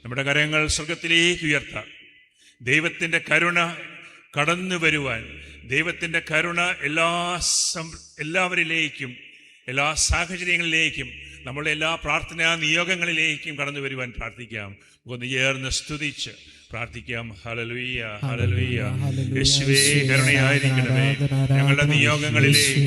നമ്മുടെ കരങ്ങൾ സ്വർഗത്തിലേക്ക് ഉയർത്താം. ദൈവത്തിൻ്റെ കരുണ കടന്നു വരുവാൻ, ദൈവത്തിൻ്റെ കരുണ എല്ലാവരിലേക്കും, എല്ലാ സാഹചര്യങ്ങളിലേക്കും, നമ്മളുടെ എല്ലാ പ്രാർത്ഥനാ നിയോഗങ്ങളിലേക്കും കടന്നു വരുവാൻ പ്രാർത്ഥിക്കാം. ഒന്ന് ചേർന്ന് സ്തുതിച്ച് പ്രാർത്ഥിക്കാം. Hallelujah, hallelujah. യേശുവേ കരുണയായിരിക്കണമേ, ഞങ്ങളുടെ നിയോഗങ്ങളിലേക്ക്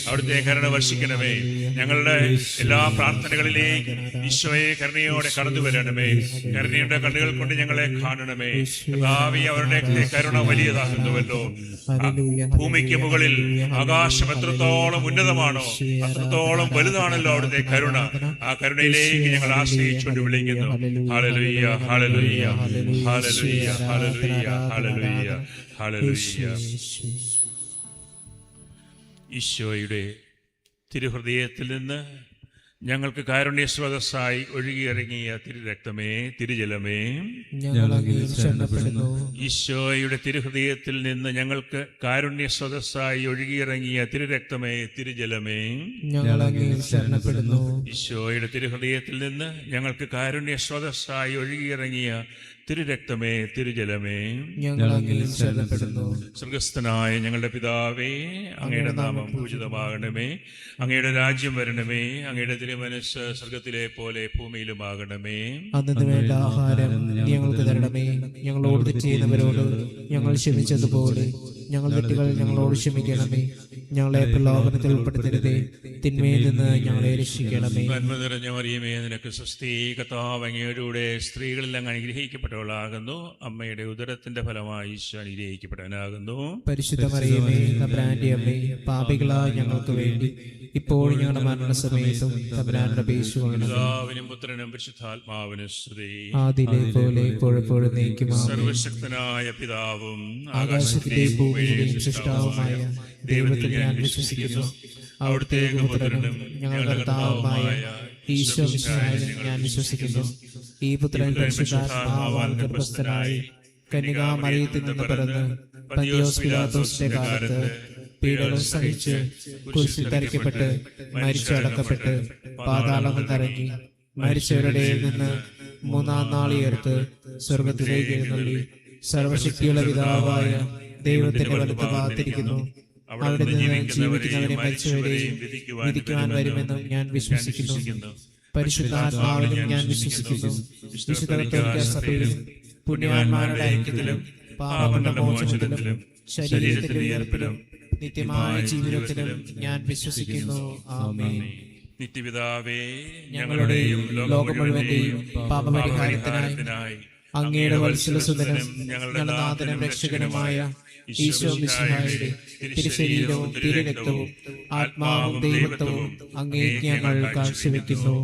അവിടുത്തെ കരുണ വർഷിക്കണമേ. ഞങ്ങളുടെ എല്ലാ പ്രാർത്ഥനകളിലേക്ക് ഈശോയെ കരുണയോടെ കടന്നു വരണമേ. കരുണയുടെ കണ്ണുകൾ കൊണ്ട് ഞങ്ങളെ കാണണമേ. കർത്താവേ, അവരുടെ കരുണ വലിയതാകുന്നുവല്ലോ. ഭൂമിക്ക് മുകളിൽ ആകാശം എത്രത്തോളം ഉന്നതമാണോ അത്രത്തോളം വലുതാണല്ലോ അവിടുത്തെ കരുണ. ആ കരുണയിലേക്ക് ഞങ്ങൾ ആശ്രയിച്ചുകൊണ്ട് വിളിക്കുന്നു. Hallelujah, hallelujah, hallelujah, hallelujah, hallelujah, hallelujah. ഈശോയുടെ തിരുഹൃദയത്തിൽ നിന്ന് ഞങ്ങൾക്ക് കാരുണ്യ സ്രോതസ്സായി ഒഴുകിയിറങ്ങിയ തിരുരക്തമേ, തിരുജലമേ, ഈശോയുടെ തിരുഹൃദയത്തിൽ നിന്ന് ഞങ്ങൾക്ക് കാരുണ്യ സ്രോതസ്സായി ഒഴുകിയിറങ്ങിയ തിരുരക്തമേ, തിരുജലമേ, ഈശോയുടെ തിരുഹൃദയത്തിൽ നിന്ന് ഞങ്ങൾക്ക് കാരുണ്യ സ്രോതസ്സായി ഒഴുകിയിറങ്ങിയ തിരുരക്തമേ, തിരുജലമേ, സ്വർഗസ്ഥനായ ഞങ്ങളുടെ പിതാവേ, അങ്ങയുടെ നാമം പൂജിതമാകണമേ. അങ്ങയുടെ രാജ്യം വരണമേ. അങ്ങയുടെ തിരുമനസ്സ് സ്വർഗത്തിലെ പോലെ ഭൂമിയിലുമാകണമേ. അന്നു വേണ്ട ആഹാരം ഞങ്ങൾക്ക് തരണമേ. ഞങ്ങളോട് തെറ്റ് ചെയ്യുന്നവരോട് ഞങ്ങൾ ക്ഷമിച്ചതുപോലെ ഞങ്ങൾ തെറ്റുകൾ ഞങ്ങളോട് ക്ഷമിക്കണമേ. ഞങ്ങളെ പ്രലോഭനത്തിൽ ഉൾപ്പെടുത്തരുതേ, തിന്മയിൽ നിന്ന് ഞങ്ങളെ രക്ഷിക്കണമേ. നന്മ നിറഞ്ഞ മറിയമേ, നിനക്ക് സ്വസ്തി. കർത്താവ് അങ്ങയോടുകൂടെ സ്ത്രീകളിൽ അങ്ങ് അനുഗ്രഹിക്കപ്പെട്ടവളാകുന്നു. അമ്മയുടെ ഉദരത്തിന്റെ ഫലമായി ഈശോ അനുഗ്രഹിക്കപ്പെട്ടവനാകുന്നു. പരിശുദ്ധ മറിയമേ, തമ്പുരാന്റെ അമ്മേ, പാപികളായ ഞങ്ങൾക്ക് വേണ്ടി ഇപ്പോഴും ഞങ്ങളുടെ മരണസമയത്തും തമ്പുരാന്റെ അപേക്ഷിച്ചുകൊള്ളണമേ. പിതാവിനും പുത്രനും പരിശുദ്ധാത്മാവിനും സ്തുതി. ആദിയിലെ പോലെ ഇപ്പോഴെപ്പോഴും നീക്കുമാ. സർവശക്തനായ പിതാവും ആകാശത്തിലെയും ഭൂമിയിലെയും സൃഷ്ടാവുമായ ദൈവത്തിൽ ഞാൻ വിശ്വസിക്കുന്നു. അവിടുത്തെ ഏകപുത്രനും ഞങ്ങളുടെ കർത്താവുമായ ഈശോ മിശിഹായിലും ഞാൻ വിശ്വസിക്കുന്നു. ഈ പുത്രൻ പരിശുദ്ധാത്മാവാൽ ഗർഭസ്ഥനായി കന്യകാമറിയത്തിൽ നിന്ന് പിറന്ന് പന്തിയോസ് പിലാത്തോസിന്റെ കാലത്ത് പീഡകൾ സഹിച്ച് കുരിശിൽ തറയ്ക്കപ്പെട്ട് മരിച്ചടക്കപ്പെട്ട് പാതാളത്തിൽ ഇറങ്ങി മരിച്ചവരുടെ നിന്ന് മൂന്നാം നാൾ ഉയർത്ത് സ്വർഗത്തിലേക്ക് എഴുന്നള്ളി സർവശക്തിയുള്ള പിതാവായ ദൈവത്തിന്റെ വലത്ത് കാത്തിരിക്കുന്നു. അവിടെ നിന്ന് ജീവിക്കുന്നവരെ മരിച്ചവരെയും വിധിക്കുവാൻ വരുമെന്നും ഞാൻ വിശ്വസിക്കുന്നു. പരിശുദ്ധാത്മാവിലും ഞാൻ വിശ്വസിക്കുന്നു. വിശുദ്ധ കത്തോലിക്ക സഭയിലും പുണ്യവാന്മാരുടെ ഐക്യത്തിലും പാപങ്ങളുടെ മോചനത്തിലും ശരീരത്തിന്റെ ഉയർപ്പിലും നിത്യമായ ജീവിതത്തിലും ഞാൻ വിശ്വസിക്കുന്നു. ആമേൻ. നിത്യപിതാവേ, ഞങ്ങളുടെയും ലോകം മുഴുവന്റെയും പാപപരിഹാരത്തിനായി അങ്ങയുടെ വത്സലസുതനും ഞങ്ങളുടെ നാഥനും രക്ഷകനുമായ ഈശോ മിശിഹായുടെ തിരുശരീരവും തിരുരക്തവും ആത്മാവും ദൈവത്വവും അങ്ങേക്ക് ഞങ്ങൾ കാഴ്ചവെക്കുന്നു.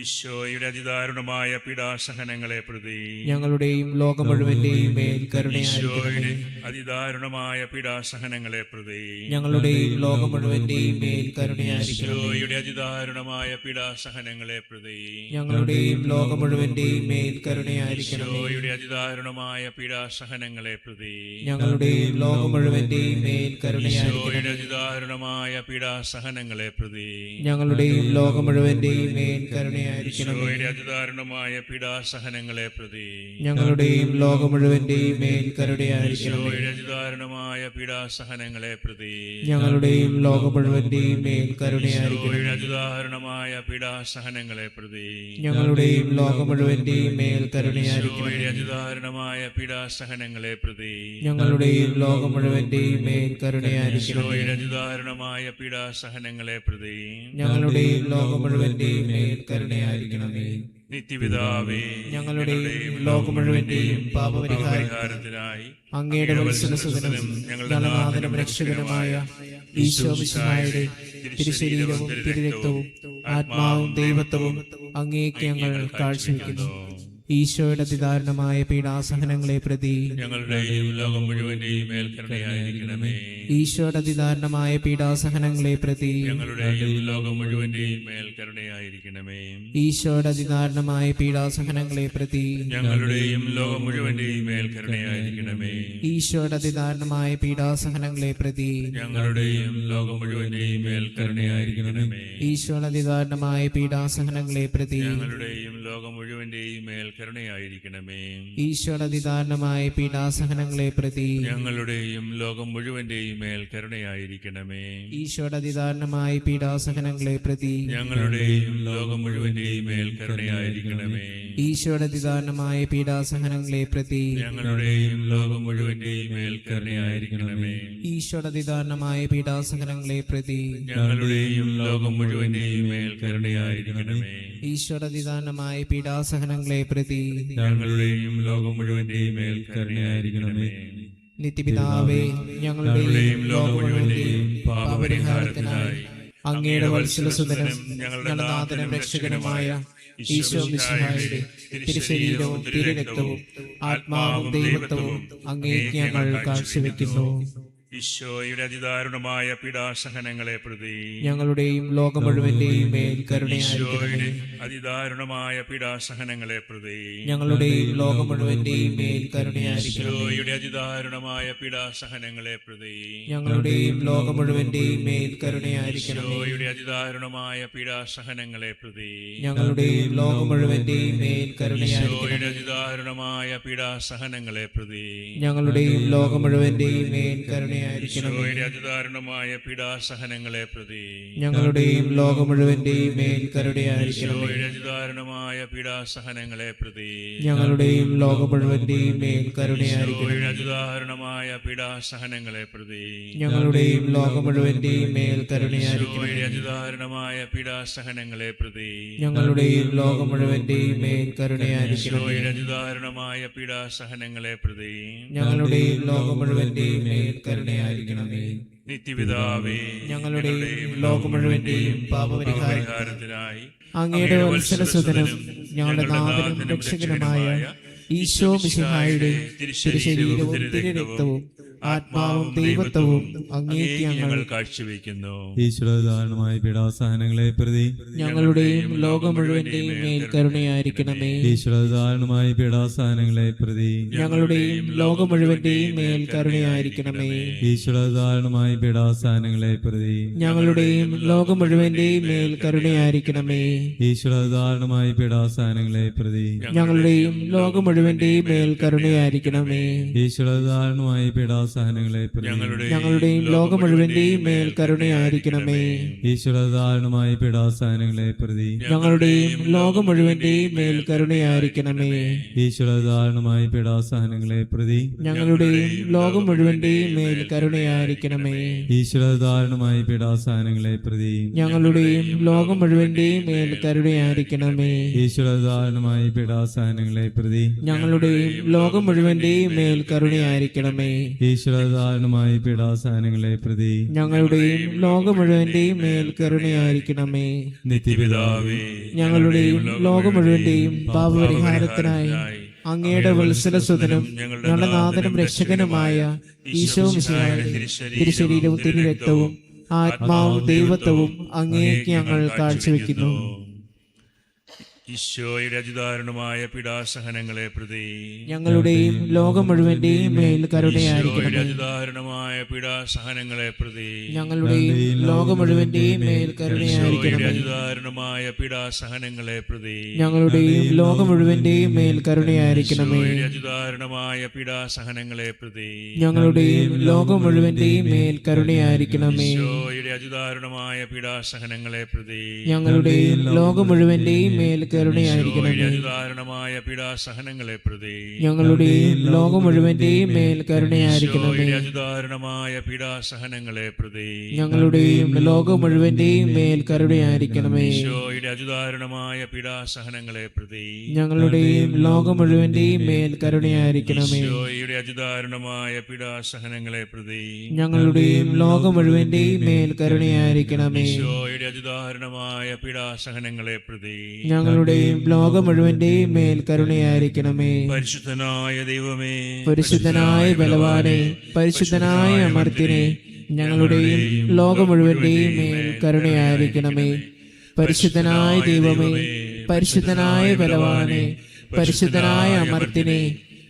ഈശോയുടെ അതിദാരുണമായ പീഡാസഹനങ്ങളെ പ്രതി ഞങ്ങളുടെയും ലോകം മുഴുവന്റെയും മേൽ കരുണയായിരിക്കണമേ. അതിദാരുണമായ പീഡാസഹനങ്ങളെ പ്രതി ഞങ്ങളുടെയും ലോകം മുഴുവന്റെയും മേൽ കരുണയായിരിക്കണമേ. ഈശോയുടെ അതിദാരുണമായ പീഡാസഹനങ്ങളെ പ്രതി ഞങ്ങളുടെയും ലോകം മുഴുവന്റെയും മേൽ കരുണയായിരിക്കണമേ. ഈശോയുടെ അതിദാരുണമായ പീഡാസഹനങ്ങളെ പ്രതി ഞങ്ങളുടെയും ലോകം മുഴുവന്റെയും മേൽ കരുണയായിരിക്കണമേ. ഈശോയുടെ അതിദാരുണമായ പീഡാസഹനങ്ങളെ പ്രതി ഞങ്ങളുടെയും ലോകം മുഴുവന്റെയും മേൽ കരുണയായിരിക്കണമേ. ഈശോയുടെ അതിദാരുണമായ പീഡാസഹനങ്ങളെ പ്രതി ഞങ്ങളുടെയും ലോകം മുഴുവന്റെയും മേൽ കരുണയായിരിക്കണമേ. ഈശോയുടെ അതിദാരുണമായ പീഡാസഹനങ്ങളെ പ്രതി ഞങ്ങളുടെയും ലോകം മുഴുവന്റെയും മേൽ കരുണയായിരിക്കണമേ. ഈശോയുടെ അതിദാരുണമായ പീഡാസഹനങ്ങളെ പ്രതി ഞങ്ങളുടെയും ലോകം മുഴുവന്റെയും മേൽ കരുണയായിരിക്കണമേ. ഈശോയുടെ അതിദാരുണമായ പീഡാസഹനങ്ങളെ പ്രതി ഞങ്ങളുടെയും ലോകം മുഴുവന്റെയും മേൽ കരുണയായിരിക്കണമേ. ഈശോയുടെ അതിദാരുണമായ പീഡാസഹനങ്ങളെ പ്രതി ഞങ്ങളുടെയും ലോകം മുഴുവന്റെയും മേൽ കരുണയായിരിക്കണമേ. നിത്യപിതാവേ, ഞങ്ങളുടെയും ലോകം മുഴുവന്റെയും പാപപരിഹാരത്തിനായി അങ്ങയുടെ വത്സലസുതനും ഞങ്ങളുടെ നാഥനും രക്ഷകനുമായ ഈശോ മിശിഹായുടെ തിരുശരീരവും തിരുരക്തവും ആത്മാവും ദൈവത്വവും അങ്ങേക്ക് ഞങ്ങൾ കാഴ്ചവെക്കുന്നു. ഈശോയുടെ അതിദാരുണമായ പീഡാസഹനങ്ങളെ പ്രതി ഞങ്ങളുടെയും ലോകം മുഴുവന്റെയും മേൽ കരുണയായിരിക്കണമേ. ഈശോയുടെ അതിദാരുണമായ പീഡാസഹനങ്ങളെ പ്രതി ഞങ്ങളുടെയും ലോകം മുഴുവന്റെയും മേൽ കരുണയായിരിക്കണമേ. ഈശോയുടെ അതിദാരുണമായ പീഡാസഹനങ്ങളെ പ്രതി ഞങ്ങളുടെയും ലോകം മുഴുവന്റെയും മേൽ കരുണയായിരിക്കണമേ. ഈശോയുടെ അതിദാരുണമായ പീഡാസഹനങ്ങളെ പ്രതി ഞങ്ങളുടെയും ലോകം മുഴുവന്റെയും മേൽ കരുണയായിരിക്കണമേ. ഈശോയുടെ അതിദാരുണമായ പീഡാസഹനങ്ങളെ പ്രതി ഞങ്ങളുടെയും ലോകം മുഴുവന്റെയും മേൽ കരുണയായിരിക്കണമേ. ഈശോയുടെ അതിദാരുണമായ പീഡാസഹനങ്ങളെ പ്രതി ഞങ്ങളുടെയും ലോകം മുഴുവന്റെയും മേൽ കരുണയായിരിക്കണമേ. ഈശോയുടെ അതിദാരുണമായ പീഡാസഹനങ്ങളെ പ്രതി ഞങ്ങളുടെയും ലോകം മുഴുവന്റെയും മേൽ കരുണയായിരിക്കണമേ. ഈശോയുടെ അതിദാരുണമായ പീഡാസഹനങ്ങളെ പ്രതി ഞങ്ങളുടെയും ലോകം മുഴുവന്റെയും മേൽ കരുണയായിരിക്കണമേ. ഈശോയുടെ അതിദാരുണമായ പീഡാസഹനങ്ങളെ പ്രതി ഞങ്ങളുടെയും ലോകം മുഴുവന്റെയും മേൽ കരുണയായിരിക്കണമേ. ഈശോയുടെ അതിദാരുണമായ പീഡാസഹനങ്ങളെ പ്രതി ഞങ്ങളുടെയും ലോകം മുഴുവന്റെയും മേൽ കരുണയായിരിക്കണമേ. നിത്യപിതാവേ, ഞങ്ങളുടെയും ലോകം മുഴുവന്റെയും പാപപരിഹാരത്തിനായി അങ്ങയുടെ വത്സലസുതനും ഞങ്ങളുടെ നാഥനും രക്ഷകനുമായ ഈശോ മിശിഹായുടെ തിരുശരീരവും തിരുരക്തവും ആത്മാവും ദൈവത്വവും അങ്ങേക്ക് ഞങ്ങൾ കാഴ്ചവെക്കുന്നു. ഈശോയുടെ അതിദാരുണമായ പീഡാസഹനങ്ങളെ പ്രതി ഞങ്ങളുടെയും ലോകം മുഴുവന്റെയും മേൽ കരുണയായിരിക്കണമേ. അതിദാരുണമായ പീഡാസഹനങ്ങളെ പ്രതി ഞങ്ങളുടെയും ലോകം മുഴുവന്റെയും മേൽ കരുണയായിരിക്കണമേ. ഈശോയുടെ അതിദാരുണമായ പീഡാസഹനങ്ങളെ പ്രതി ഞങ്ങളുടെയും ലോകം മുഴുവന്റെയും മേൽ കരുണയായിരിക്കണമേ. ഈശോയുടെ അതിദാരുണമായ പീഡാസഹനങ്ങളെ പ്രതി ഞങ്ങളുടെയും ലോകം മുഴുവന്റെയും മേൽ കരുണയായിരിക്കണമേ. ഈശോയുടെ അതിദാരുണമായ പീഡാസഹനങ്ങളെ പ്രതി ഞങ്ങളുടെയും ലോകം മുഴുവന്റെയും മേൽ കരുണയായിരിക്കണമേ. ഈശോയുടെ അതിദാരുണമായ പീഡാസഹനങ്ങളെ പ്രതി ഞങ്ങളുടെയും ലോകം മുഴുവന്റെയും മേൽ കരുണയായിരിക്കണമേ. ഈശോയുടെ അതിദാരുണമായ പീഡാസഹനങ്ങളെ പ്രതി ഞങ്ങളുടെയും ലോകം മുഴുവന്റെയും മേൽ കരുണയായിരിക്കണമേ. ഈശോയുടെ അതിദാരുണമായ പീഡാസഹനങ്ങളെ പ്രതി ഞങ്ങളുടെയും ലോകം മുഴുവന്റെയും മേൽ കരുണയായിരിക്കണമേ. ഈശോയുടെ അതിദാരുണമായ പീഡാസഹനങ്ങളെ പ്രതി ഞങ്ങളുടെയും ലോകം മുഴുവന്റെയും മേൽ കരുണയായിരിക്കണമേ. ഈശോയുടെ അതിദാരുണമായ പീഡാസഹനങ്ങളെ പ്രതി ഞങ്ങളുടെയും ലോകം മുഴുവന്റെയും മേൽ കരുണയായിരിക്കണമേ. നിത്യപിതാവേ, ഞങ്ങളുടെയും ലോകം മുഴുവന്റെയും പാപപരിഹാരത്തിനായി അങ്ങയുടെ വത്സലസുതനും ഞങ്ങളുടെ നാഥനും രക്ഷകനുമായ ഈശോ മിശിഹായുടെ തിരുശരീരവും തിരുരക്തവും ആത്മാവും ദൈവത്വവും അങ്ങേക്ക് ഞങ്ങൾ കാഴ്ചവെക്കുന്നു. ഈശ്വരധാരണമായ പീഡാസഹനങ്ങളെ പ്രതി ഞങ്ങളുടെയും ലോകം മുഴുവന്റെയും മേൽ കരുണയായിരിക്കണമേ. ഈശ്വരധാരണമായ പീഡാസഹനങ്ങളെ പ്രതി ഞങ്ങളുടെയും ലോകം മുഴുവന്റെയും മേൽ കരുണയായിരിക്കണമേ. ഈശ്വരധാരണമായ പീഡാസഹനങ്ങളെ പ്രതി ഞങ്ങളുടെയും ലോകം മുഴുവന്റെയും മേൽ കരുണയായിരിക്കണമേ. ഈശ്വരധാരണമായ പീഡാസഹനങ്ങളെ പ്രതി ഞങ്ങളുടെയും ലോകം മുഴുവന്റെയും മേൽ കരുണയായിരിക്കണമേ. ഈശ്വരധാരണമായ പീഡാസഹനങ്ങളെ പ്രതി ഞങ്ങളുടെയും ലോകം മുഴുവന്റെയും മേൽ കരുണയായിരിക്കണമേ. ഈശ്വരധാരണമായ പീഡാസഹനങ്ങളെ പ്രതി ഞങ്ങളുടെയും ലോകം മുഴുവന്റെയും മേൽ കരുണയായിരിക്കണമേ. ഈശ്വരധാരണമായ പീഡാസഹനങ്ങളെ പ്രതി ഞങ്ങളുടെയും ലോകം മുഴുവന്റെയും മേൽ കരുണയായിരിക്കണമേ. ഈശ്വരധാരണമായ പീഡാസഹനങ്ങളെ പ്രതി ഞങ്ങളുടെയും ലോകം മുഴുവന്റെയും മേൽ കരുണയായിരിക്കണമേ. ഈശ്വരധാരണമായ പീഡാസഹനങ്ങളെ പ്രതി ഞങ്ങളുടെയും ലോകം മുഴുവന്റെയും മേൽ കരുണയായിരിക്കണമേ. ഈശ്വരധാരണമായ പീഡാസഹനങ്ങളെ പ്രതി ഞങ്ങളുടെയും ലോകം മുഴുവന്റെയും മേൽ കരുണയായിരിക്കണമേ. നിത്യപിതാവേ, ഞങ്ങളുടെയും ലോകം മുഴുവന്റെയും പാപപരിഹാരത്തിനായി അങ്ങയുടെ വത്സലസുതനും ഞങ്ങളുടെ നാഥനും രക്ഷകനുമായ ഈശോ മിശിഹായുടെ തിരുശരീരവും തിരുരക്തവും ആത്മാവും ദൈവത്വവും അങ്ങേക്ക് ഞങ്ങൾ കാഴ്ചവെക്കുന്നു. ഈശോയുടെ അതിദാരുണമായ പീഡാസഹനങ്ങളെ പ്രതി ഞങ്ങളുടെയും ലോകം മുഴുവന്റെയും മേൽ ഈശോയുടെ കരുണയായിരിക്കണമേ. അതിദാരുണമായ പീഡാസഹനങ്ങളെ പ്രതി ഞങ്ങളുടെയും ലോകം മുഴുവന്റെയും മേൽ ഈശോയുടെ കരുണയായിരിക്കണമേ. അതിദാരുണമായ പീഡാസഹനങ്ങളെ പ്രതി ഞങ്ങളുടെയും ലോകം മുഴുവന്റെയും മേൽ കരുണയായിരിക്കണമേ. ഈശോയുടെ അതിദാരുണമായ പീഡാസഹനങ്ങളെ പ്രതി ഞങ്ങളുടെയും ലോകം മുഴുവന്റെയും മേൽ കരുണയായിരിക്കണമേ. ഈശോയുടെ അതിദാരുണമായ പീഡാസഹനങ്ങളെ പ്രതി ഞങ്ങളുടെയും ലോകം മുഴുവന്റെയും മേൽ കരുണയായിരിക്കണമേ. അതിദാരുണമായ പീഡാസഹനങ്ങളെ പ്രതി ഞങ്ങളുടെയും ലോകം മുഴുവന്റെയും മേൽ കരുണയായിരിക്കണമേ. അതിദാരുണമായ പീഡാസഹനങ്ങളെ പ്രതി ഞങ്ങളുടെയും ലോകം മുഴുവന്റെയും മേൽ കരുണയായിരിക്കണമേ. ഈശോയുടെ അതിദാരുണമായ പീഡാസഹനങ്ങളെ പ്രതി ഞങ്ങളുടെയും ലോകം മുഴുവന്റെയും മേൽ കരുണയായിരിക്കണമേ. ഈശോയുടെ അതിദാരുണമായ പീഡാസഹനങ്ങളെ പ്രതി ഞങ്ങളുടെയും ലോകം മുഴുവന്റെയും മേൽ കരുണയായിരിക്കണമേ. ഈശോയുടെ അതിദാരുണമായ പീഡാസഹനങ്ങളെ പ്രതി ഞങ്ങളുടെയും ലോകം മുഴുവന്റെയും മേൽ കരുണയായിരിക്കണമേ. പരിശുദ്ധനായ ദൈവമേ, പരിശുദ്ധനായ ബലവാനെ, പരിശുദ്ധനായ അമർത്യനെ, ഞങ്ങളുടെയും ലോകം മുഴുവന്റെയും മേൽ കരുണയായിരിക്കണമേ. പരിശുദ്ധനായ ദൈവമേ, പരിശുദ്ധനായ ബലവാനെ, പരിശുദ്ധനായ അമർത്യനെ,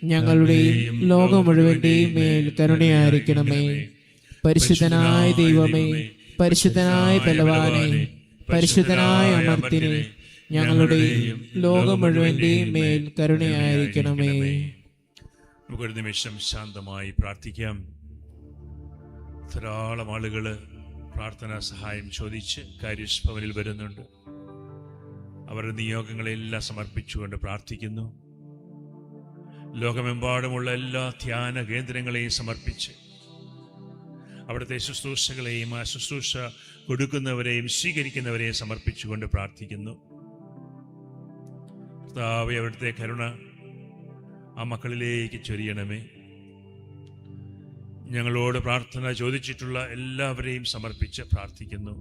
ഞങ്ങളുടെയും ലോകം മുഴുവന്റെയും മേൽ കരുണയായിരിക്കണമേ. പരിശുദ്ധനായ ദൈവമേ, പരിശുദ്ധനായ ബലവാനെ, പരിശുദ്ധനായ അമർത്യനെ, ഞങ്ങളുടെയും ലോകം മുഴുവന്റെയും മേൽ കരുണയായിരിക്കണമേ. നമുക്കൊരു നിമിഷം ശാന്തമായി പ്രാർത്ഥിക്കാം. ധാരാളം ആളുകൾ പ്രാർത്ഥനാ സഹായം ചോദിച്ച് കാരിസ് ഭവനിൽ വരുന്നുണ്ട്. അവരുടെ നിയോഗങ്ങളെല്ലാം സമർപ്പിച്ചുകൊണ്ട് പ്രാർത്ഥിക്കുന്നു. ലോകമെമ്പാടുമുള്ള എല്ലാ ധ്യാന കേന്ദ്രങ്ങളെയും സമർപ്പിച്ച് അവിടുത്തെ ശുശ്രൂഷകളെയും ആ ശുശ്രൂഷ കൊടുക്കുന്നവരെയും സ്വീകരിക്കുന്നവരെയും സമർപ്പിച്ചുകൊണ്ട് പ്രാർത്ഥിക്കുന്നു. കർത്താവേ, അവിടുത്തെ കരുണ ആ മക്കളിലേക്ക് ചൊരിയണമേ. ഞങ്ങളോട് പ്രാർത്ഥന ചോദിച്ചിട്ടുള്ള എല്ലാവരെയും സമർപ്പിച്ച് പ്രാർത്ഥിക്കുന്നു.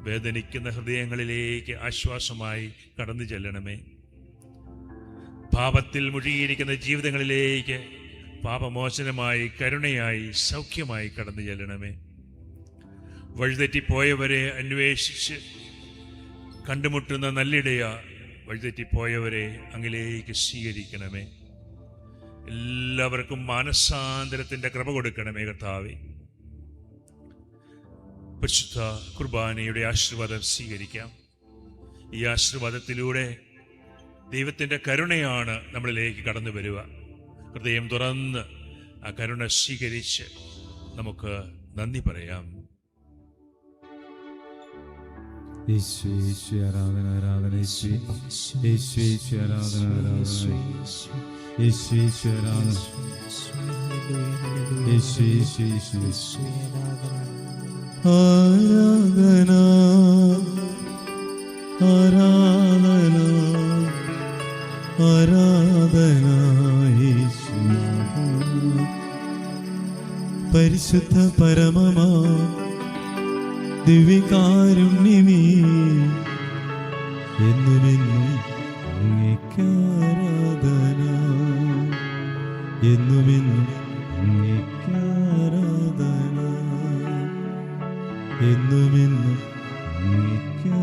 വേദനിക്കുന്ന ഹൃദയങ്ങളിലേക്ക് ആശ്വാസമായി കടന്നു ചെല്ലണമേ. പാപത്തിൽ മുഴുകിയിരിക്കുന്ന ജീവിതങ്ങളിലേക്ക് പാപമോചനമായി, കരുണയായി, സൗഖ്യമായി കടന്നു ചെല്ലണമേ. വഴിതെറ്റിപ്പോയവരെ അന്വേഷിച്ച് കണ്ടുമുട്ടുന്ന നല്ലിടയ, വഴിതെറ്റിപ്പോയവരെ അങ്ങിലേക്ക് സ്വീകരിക്കണമേ. എല്ലാവർക്കും മാനസാന്തരത്തിൻ്റെ കൃപ കൊടുക്കണമേ കർത്താവേ. പരിശുദ്ധ കുർബാനയുടെ ആശീർവാദം സ്വീകരിക്കാം. ഈ ആശീർവാദത്തിലൂടെ ദൈവത്തിൻ്റെ കരുണയാണ് നമ്മളിലേക്ക് കടന്നു വരിക. ഹൃദയം തുറന്ന് ആ കരുണ സ്വീകരിച്ച് നമുക്ക് നന്ദി പറയാം. ആരാധന ആരാധന ആരാധന ആരാധന ആരാധന പരിശുദ്ധ പരമമാ ദിവ്യകാരുണ്യമേ, എന്നുമെന്നും അങ്ങേക്കാരാധന, എന്നുമെന്നും അങ്ങേക്കാരാധന, എന്നുമെന്നും അങ്ങേക്കാരാധന.